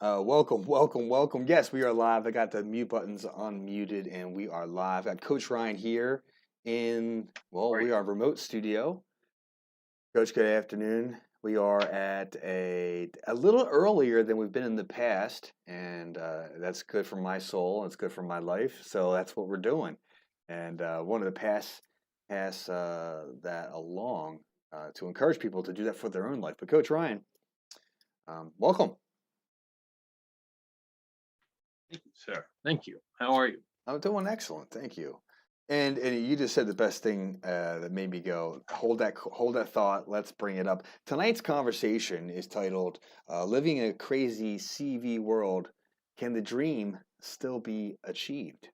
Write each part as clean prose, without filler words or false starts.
Welcome. Yes, we are live. I got the mute buttons unmuted and we are live. Got Coach Ryan here we Right. are remote studio. Coach, good afternoon. We are at a little earlier than we've been in the past, and that's good for my soul. It's good for my life. So that's what we're doing. And wanted to pass that along to encourage people to do that for their own life. But Coach Ryan, welcome. Thank you, sir. Thank you. How are you? I'm doing excellent, thank you. And you just said the best thing that made me go, hold that thought. Let's bring it up. Tonight's conversation is titled "Living a Crazy CV World: Can the Dream Still Be Achieved?"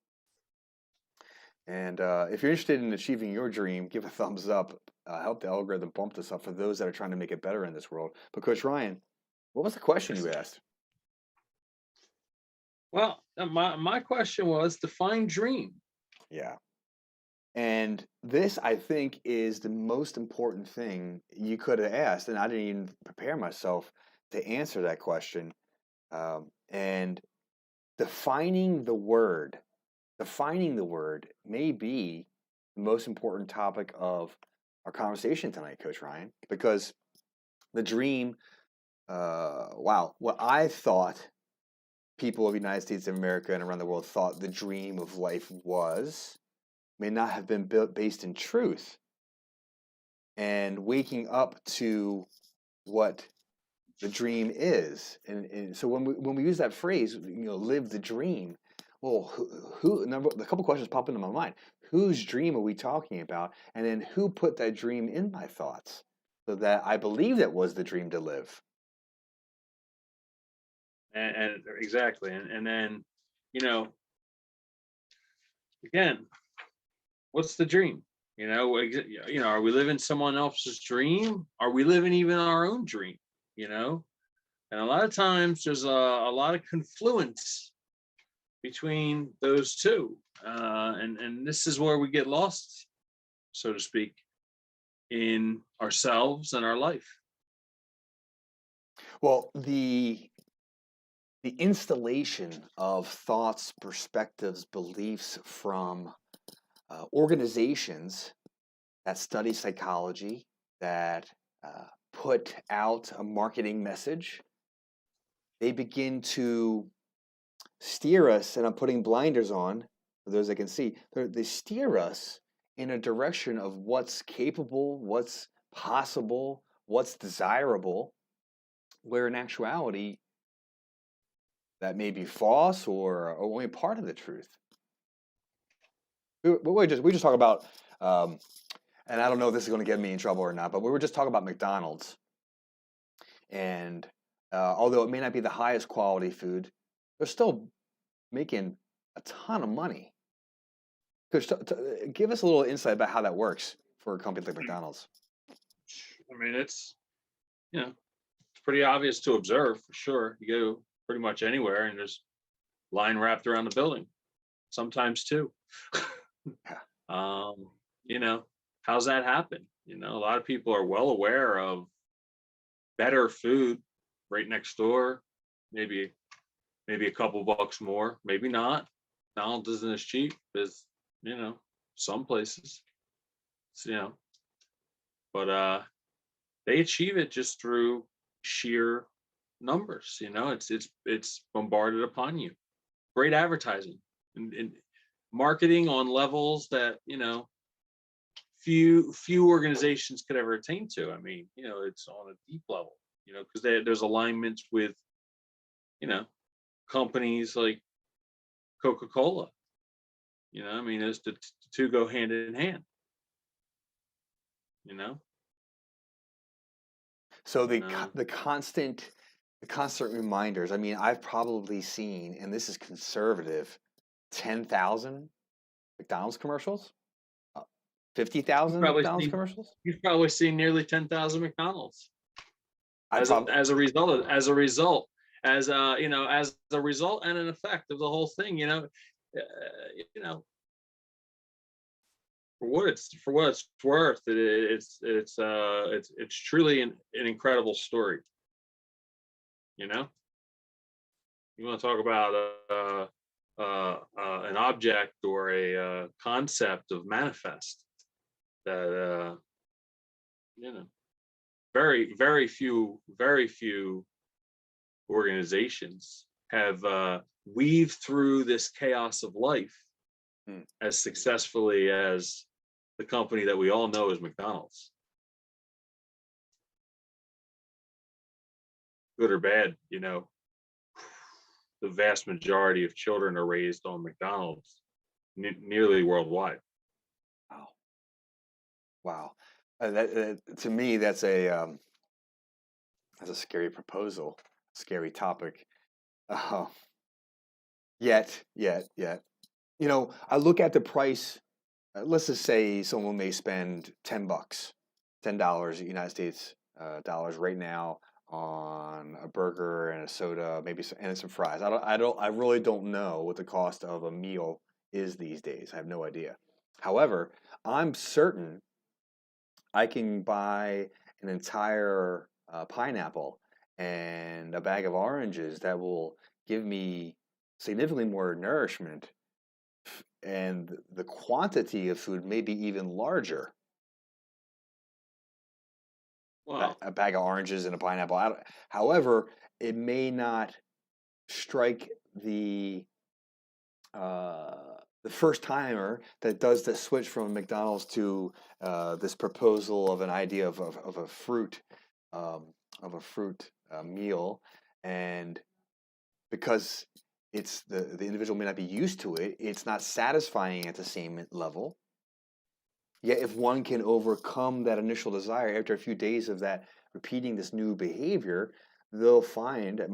And if you're interested in achieving your dream, give a thumbs up. Help the algorithm bump this up for those that are trying to make it better in this world. But Coach Ryan, what was the question Yes, you sir. asked? Well, my question was define dream. Yeah. And this, I think, is the most important thing you could have asked, and I didn't even prepare myself to answer that question. And defining the word, defining the word may be the most important topic of our conversation tonight, Coach Ryan, because the dream, wow, what I thought people of the United States of America and around the world thought the dream of life was may not have been built based in truth and waking up to what the dream is. And so when we use that phrase, live the dream. Well, a couple questions pop into my mind. Whose dream are we talking about? And then who put that dream in my thoughts so that I believe that was the dream to live? And exactly. And then, you know, again, what's the dream? Are we living someone else's dream? Are we living even our own dream? You know, and a lot of times there's a lot of confluence between those two, and this is where we get lost, so to speak, in ourselves and our life. Well, the installation of thoughts, perspectives, beliefs from organizations that study psychology, that put out a marketing message, they begin to steer us, and I'm putting blinders on for those that can see, they steer us in a direction of what's capable, what's possible, what's desirable, where in actuality, that may be false or only part of the truth. We just talk about, and I don't know if this is going to get me in trouble or not, but we were just talking about McDonald's. And although it may not be the highest quality food, they're still making a ton of money. Give us a little insight about how that works for a company like McDonald's. I mean, it's pretty obvious to observe for sure. You go pretty much anywhere and there's line wrapped around the building, sometimes two. Yeah. um, how's that happen? A lot of people are well aware of better food right next door, maybe a couple bucks more, maybe not. McDonald's isn't as cheap as, you know, some places. So, but they achieve it just through sheer numbers. It's bombarded upon you. Great advertising and marketing on levels that few organizations could ever attain to. I mean, it's on a deep level. Because there's alignments with you know companies like Coca-Cola. I mean, as the two go hand in hand. You know, So and the constant reminders. I mean, I've probably seen, and this is conservative, 10,000 McDonald's commercials, uh, fifty you've thousand probably McDonald's seen commercials. you've probably seen nearly 10,000 McDonald's I probably as a result and an effect of the whole thing. Uh, you know, for what it's worth, it's truly an incredible story. You know, You want to talk about an object or a concept of manifest that you know very few organizations have weaved through this chaos of life Mm. as successfully as the company that we all know as McDonald's. Good or bad, the vast majority of children are raised on McDonald's, nearly worldwide. Wow. Wow. To me, that's a scary proposal, scary topic. Uh, yet. I look at the price. Let's just say someone may spend $10, $10 United States dollars right now on a burger and a soda, maybe and some fries. I really don't know what the cost of a meal is these days. I have no idea. However, I'm certain I can buy an entire pineapple and a bag of oranges that will give me significantly more nourishment, and the quantity of food may be even larger. Well, A bag of oranges and a pineapple. However, it may not strike the first timer that does the switch from McDonald's to this proposal of an idea of a fruit um, meal, and because the individual may not be used to it, it's not satisfying at the same level. Yet, if one can overcome that initial desire after a few days of that repeating this new behavior, they'll find, in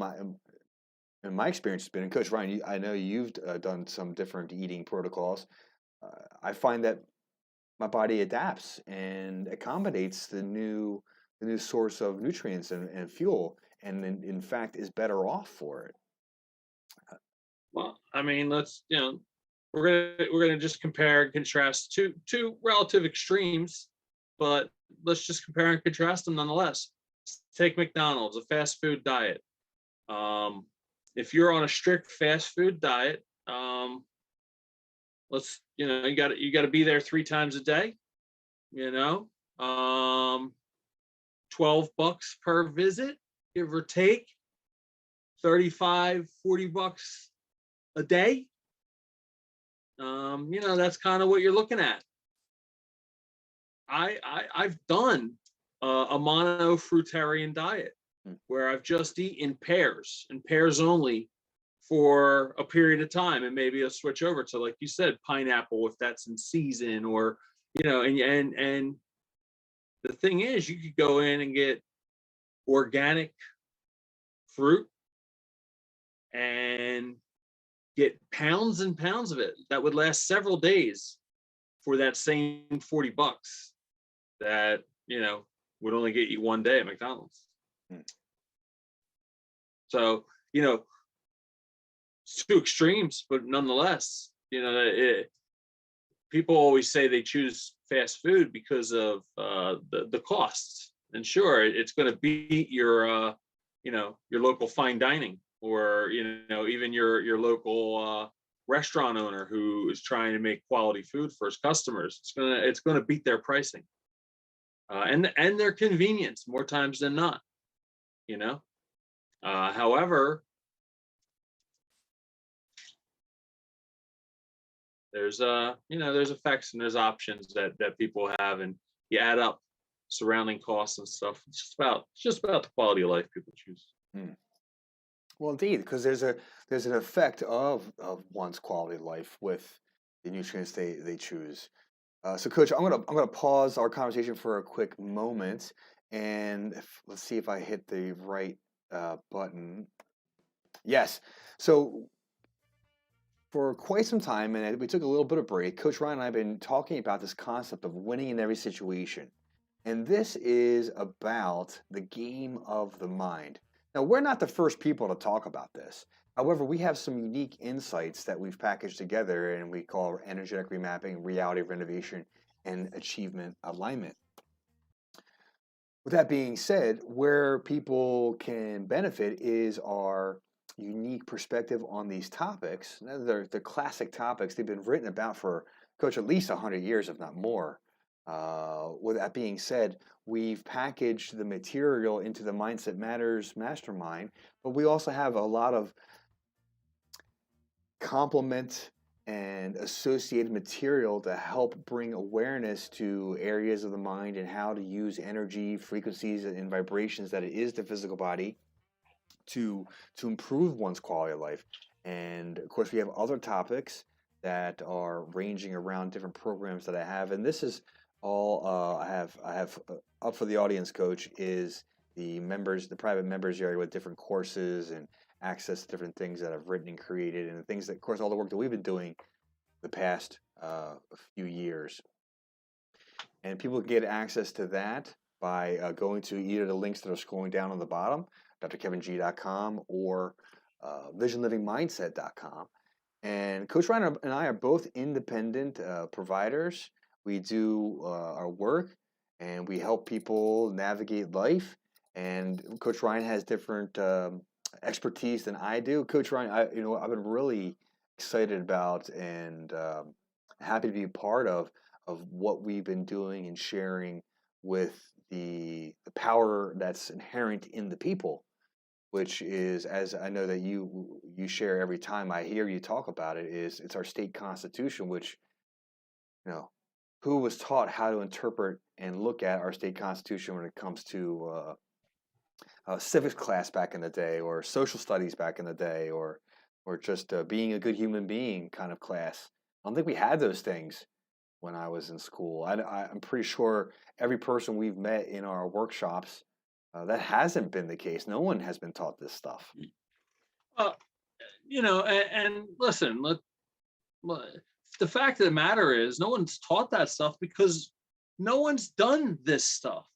my experience, has been, and Coach Ryan, I know you've done some different eating protocols. I find that my body adapts and accommodates the new source of nutrients and fuel, and in fact is better off for it. well, I mean, we're gonna just compare and contrast two relative extremes, but let's just compare and contrast them nonetheless. Take McDonald's, a fast food diet. Um, if you're on a strict fast food diet, let's you got to be there 3 times a day. You know, um, $12 per visit, give or take, 35, $40 a day. That's kind of what you're looking at. I've done a mono fruitarian diet Mm. where I've just eaten pears and pears only for a period of time, and maybe I'll switch over to, like you said, pineapple if that's in season, or and the thing is, you could go in and get organic fruit and get pounds and pounds of it that would last several days for that same $40 that would only get you one day at McDonald's. Mm. So it's two extremes, but nonetheless, people always say they choose fast food because of the costs. And sure, it's going to beat your local fine dining, or even your local restaurant owner who is trying to make quality food for his customers. It's gonna beat their pricing, and their convenience more times than not. You know. However, there's effects and there's options that people have, and you add up surrounding costs and stuff. It's just about the quality of life people choose. Mm. Well, indeed, because there's an effect of one's quality of life with the nutrients they choose. So, Coach, I'm gonna pause our conversation for a quick moment, and let's see if I hit the right button. Yes. So, for quite some time, and we took a little bit of break, Coach Ryan and I have been talking about this concept of winning in every situation. And this is about the game of the mind. Now, we're not the first people to talk about this. However, we have some unique insights that we've packaged together and we call energetic remapping, reality renovation, and achievement alignment. With that being said, where people can benefit is our unique perspective on these topics. Now, they're classic topics. They've been written about for, Coach, at least 100 years, if not more. With that being said, we've packaged the material into the Mindset Matters Mastermind, but we also have a lot of complement and associated material to help bring awareness to areas of the mind and how to use energy, frequencies, and vibrations that it is the physical body to improve one's quality of life. And of course, we have other topics that are ranging around different programs that I have. And this is all I have up for the audience, Coach, is the members, the private members area with different courses and access to different things that I've written and created, and the things that, of course, all the work that we've been doing the past few years. And people can get access to that by going to either the links that are scrolling down on the bottom, drkeving.com, or visionlivingmindset.com. And Coach Ryan and I are both independent providers. We do our work and we help people navigate life. And Coach Ryan has different expertise than I do. Coach Ryan, I've been really excited about and happy to be a part of what we've been doing and sharing with the power that's inherent in the people, which is, as I know that you share every time I hear you talk about it, is it's our state constitution, which, you know, who was taught how to interpret and look at our state constitution when it comes to civics class back in the day, or social studies back in the day, or just being a good human being kind of class. I don't think we had those things when I was in school. I'm pretty sure every person we've met in our workshops, that hasn't been the case. No one has been taught this stuff. Well, and listen, the fact of the matter is, no one's taught that stuff because no one's done this stuff.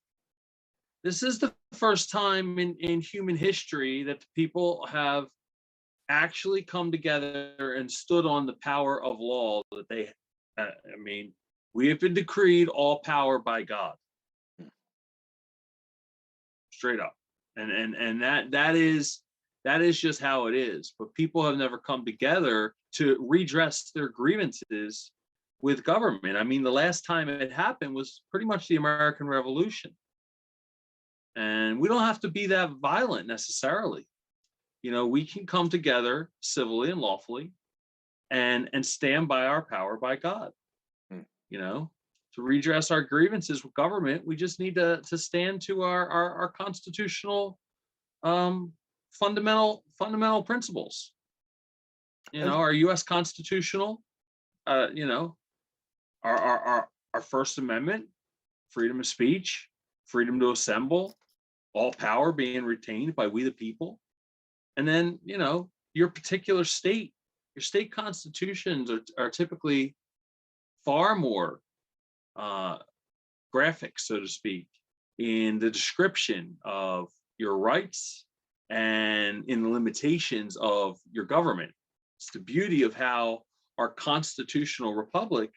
This is the first time in human history that people have actually come together and stood on the power of law that they, we have been decreed all power by God. Straight up. And that is just how it is. But people have never come together to redress their grievances with government. I mean, the last time it happened was pretty much the American Revolution. And we don't have to be that violent necessarily. We can come together civilly and lawfully and stand by our power by God. To redress our grievances with government, we just need to stand to our constitutional fundamental principles. Our U.S. constitutional, our First Amendment, freedom of speech, freedom to assemble, all power being retained by we the people. And then, your particular state, your state constitutions are typically far more graphic, so to speak, in the description of your rights and in the limitations of your government. It's the beauty of how our constitutional republic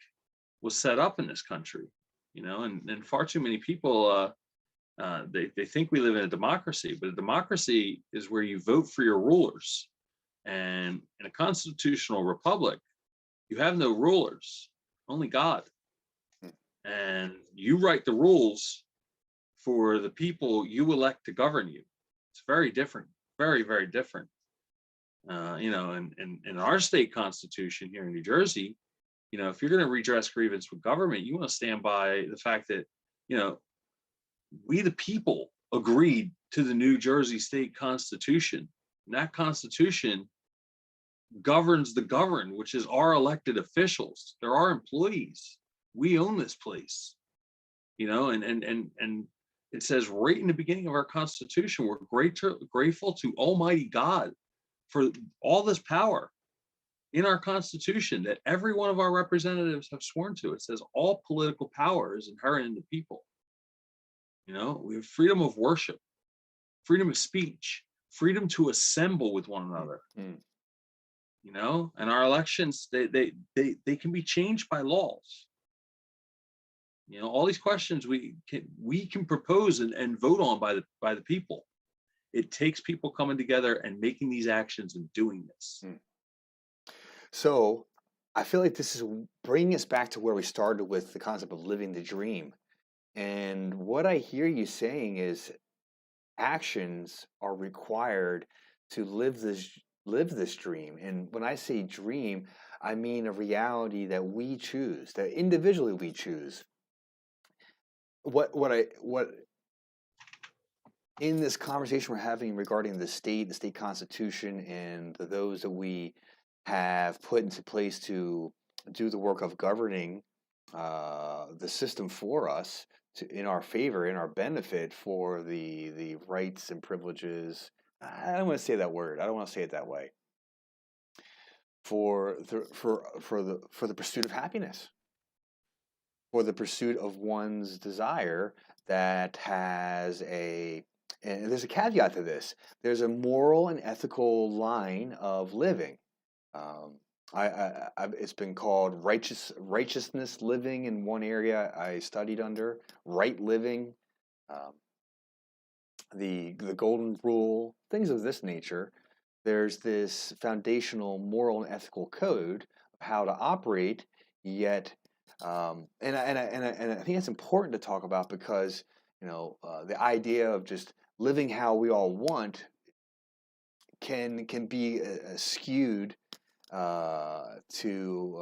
was set up in this country, and far too many people, they think we live in a democracy, but a democracy is where you vote for your rulers. And in a constitutional republic, you have no rulers, only God. And you write the rules for the people you elect to govern you. It's very different, very, very different. In our state constitution here in New Jersey, if you're going to redress grievance with government, you want to stand by the fact that, we the people agreed to the New Jersey state constitution. And that constitution governs the governed, which is our elected officials. They're our employees. We own this place, and it says right in the beginning of our Constitution, we're grateful to Almighty God for all this power in our Constitution that every one of our representatives have sworn to. It says all political power is inherent in the people. We have freedom of worship, freedom of speech, freedom to assemble with one another. And our elections, they can be changed by laws. All these questions we can propose and vote on by the people. It takes people coming together and making these actions and doing this. Mm. So I feel like this is bringing us back to where we started with the concept of living the dream. And what I hear you saying is actions are required to live this dream. And when I say dream, I mean a reality that we choose, that individually we choose. What in this conversation we're having regarding the state constitution, and those that we have put into place to do the work of governing the system for us in our favor, in our benefit for the rights and privileges. I don't want to say that word. I don't want to say it that way. For the pursuit of happiness, for the pursuit of one's desire that has a and there's a caveat to this. There's a moral and ethical line of living. Um, it's been called righteousness living in one area I studied under, right living, um, the golden rule, things of this nature. There's this foundational moral and ethical code of how to operate, yet, and I think it's important to talk about because the idea of just living how we all want can be skewed to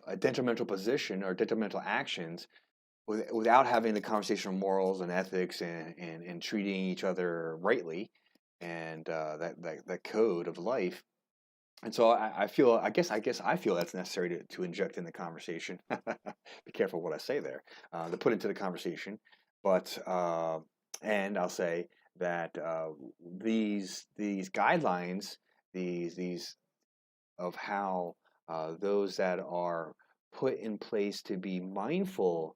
a detrimental position or detrimental actions without having the conversation of morals and ethics and treating each other rightly and that code of life. And so I feel, I guess I feel that's necessary to inject in the conversation. Be careful what I say there, to put into the conversation. But and I'll say that these guidelines, these of how those that are put in place to be mindful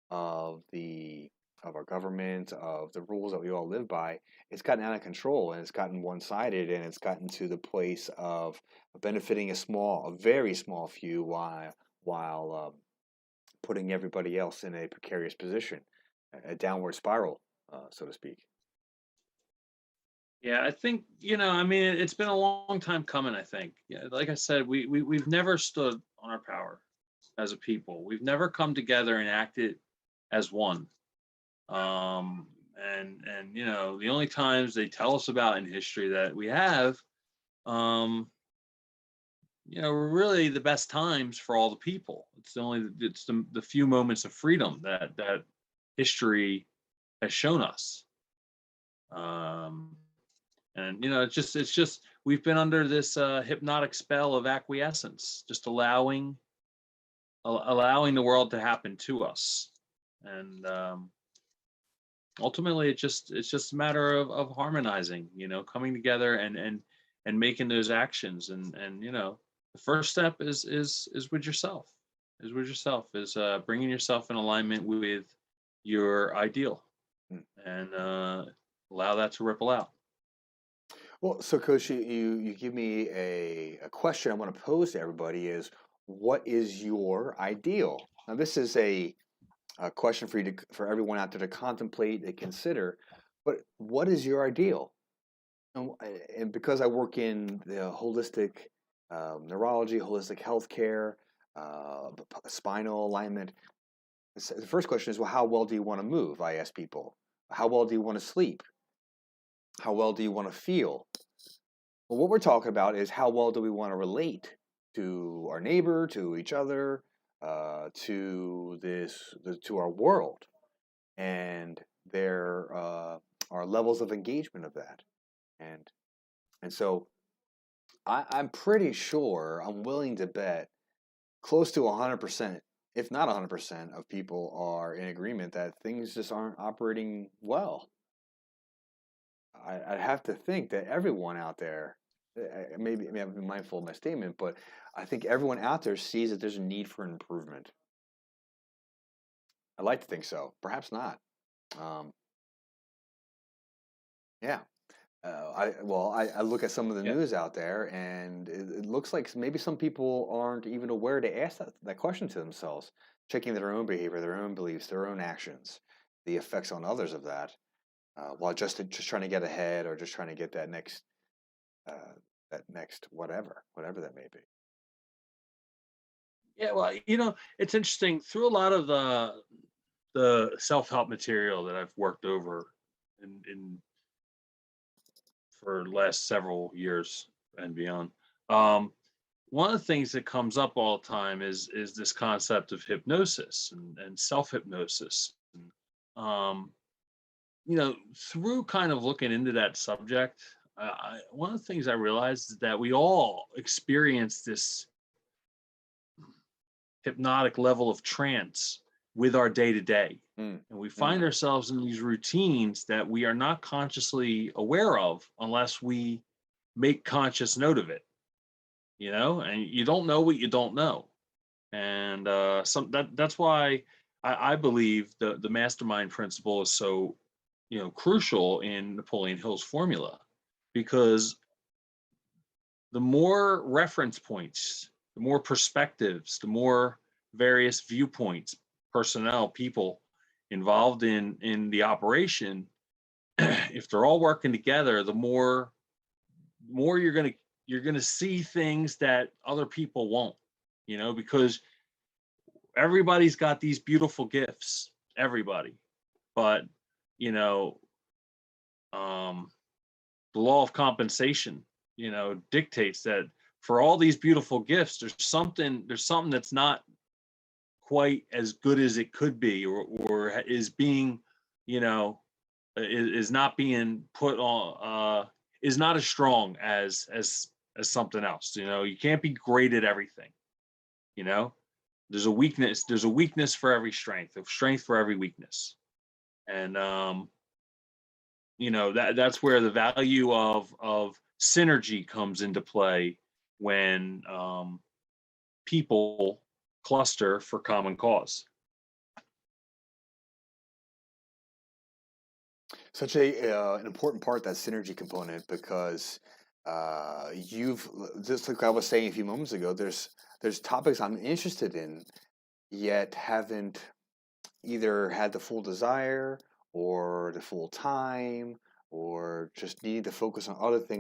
of the of our government, of the rules that we all live by, it's gotten out of control and it's gotten one-sided and it's gotten to the place of benefiting a very small few while putting everybody else in a precarious position, a downward spiral, so to speak. Yeah, I think, I mean, it's been a long time coming, I think. Yeah, like I said, we've never stood on our power as a people. We've never come together and acted as one. And the only times they tell us about in history that we have, um, were really the best times for all the people. It's the few moments of freedom that history has shown us. Um, and it's just we've been under this hypnotic spell of acquiescence, just allowing the world to happen to us. And ultimately it's just a matter of harmonizing, coming together and making those actions. And the first step is with yourself, is bringing yourself in alignment with your ideal, Mm. and allow that to ripple out. Well, so Coach, you give me a question I want to pose to everybody is, what is your ideal? Now, this is a question for for everyone out there to contemplate and consider. But what is your ideal? And because I work in the holistic neurology, holistic healthcare, spinal alignment, the first question is, well, how well do you want to move? I ask people, how well do you want to sleep? How well do you want to feel? Well, what we're talking about is how well do we want to relate to our neighbor, to each other, to our world, and there are levels of engagement of that, and and so I'm pretty sure, I'm willing to bet close to 100%, if not 100%, of people are in agreement that things just aren't operating well. I'd have to think that everyone out there, maybe I've been mindful of my statement, but I think everyone out there sees that there's a need for improvement. I'd like to think so. Perhaps not. Um, yeah. I look at some of the Yeah. news out there, and it looks like maybe some people aren't even aware to ask that question to themselves, checking their own behavior, their own beliefs, their own actions, the effects on others of that. while just trying to get ahead or just trying to get uh, that next whatever that may be. Yeah, well, it's interesting through a lot of the self-help material that I've worked over in for the last several years and beyond. Um, One of the things that comes up all the time is this concept of hypnosis and self-hypnosis. And, um, through kind of looking into that subject, one of the things I realized is that we all experience this hypnotic level of trance with our day to day. Mm, And we find mm. ourselves in these routines that we are not consciously aware of unless we make conscious note of it, and you don't know what you don't know. And that's why I believe the mastermind principle is so, crucial in Napoleon Hill's formula, because the more reference points, the more perspectives, the more various viewpoints, personnel, people involved in the operation, if they're all working together, the more you're gonna see things that other people won't, because everybody's got these beautiful gifts, everybody, but you know, um, the law of compensation, dictates that for all these beautiful gifts, there's something that's not quite as good as it could be, or is being, you know, is not being put on, is not as strong as something else. You can't be great at everything. You know, there's a weakness. There's a weakness for every strength. A strength for every weakness. And that's where the value of synergy comes into play when people cluster for common cause. Such a an important part, that synergy component, because you've just like I was saying a few moments ago. There's topics I'm interested in, yet haven't either had the full desire or the full time or just needing to focus on other things